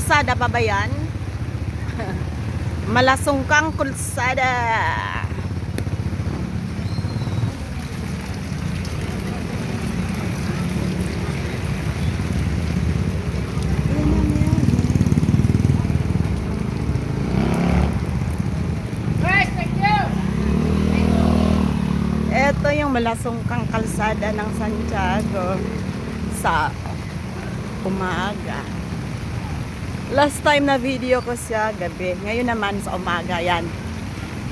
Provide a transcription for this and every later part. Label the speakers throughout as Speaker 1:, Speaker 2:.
Speaker 1: Kalsada pa ba yan? Malasungkang kalsada. Ito yung malasungkang kalsada ng Santiago sa umaga. Last time na video ko siya gabi. Ngayon naman sa umaga. Yan.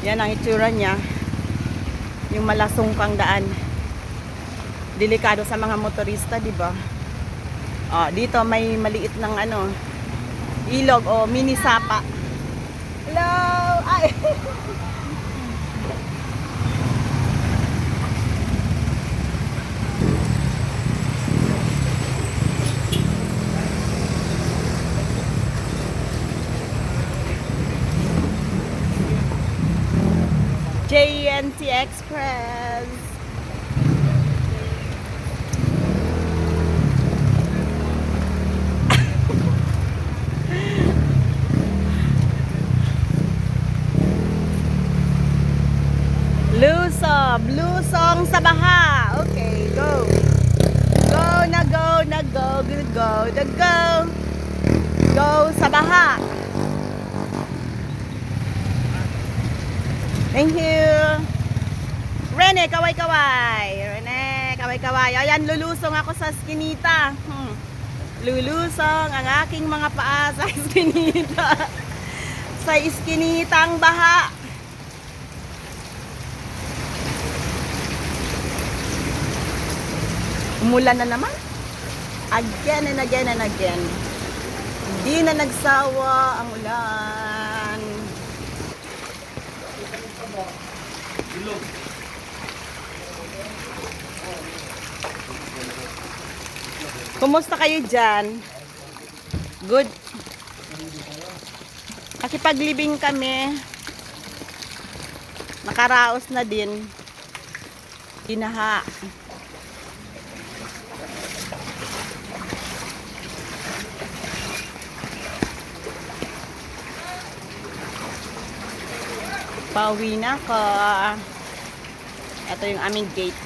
Speaker 1: Yan ang itsura niya. Yung malasungkang daan. Delikado sa mga motorista, di ba? Oh, dito may maliit ng ilog o mini sapa. Hello! Ay! JNT Express. Lusong sa baha. Okay, go. Go na go na go, go na go. Go sa baha. Thank you. Rene, kaway-kaway. Rene, kaway-kaway. Ayan, lulusong ako sa Eskinita. Lulusong ang aking mga paa sa Eskinita. Sa Eskinitang baha. Umulan na naman. Again and again and again. Hindi na nagsawa ang ulan. Kumusta kayo dyan? Good. Nakipaglibing kami. Nakaraos na din. Dinaha. Pauwi na ako. Ito yung aming gate.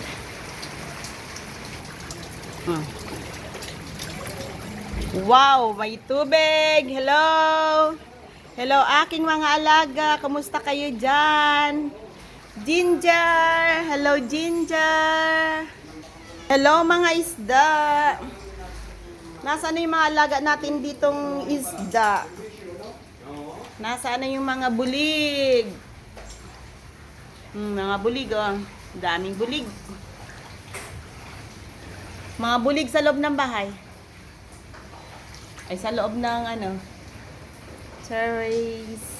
Speaker 1: Wow, may tubig. Hello. Hello, aking mga alaga. Kamusta kayo dyan? Ginger. Hello, Ginger. Hello, mga isda. Nasaan na yung mga alaga natin ditong isda? Nasaan na yung mga bulig? Mga bulig, oh. Daming bulig. Mga bulig sa loob ng bahay. Ay, sa loob ng terrace.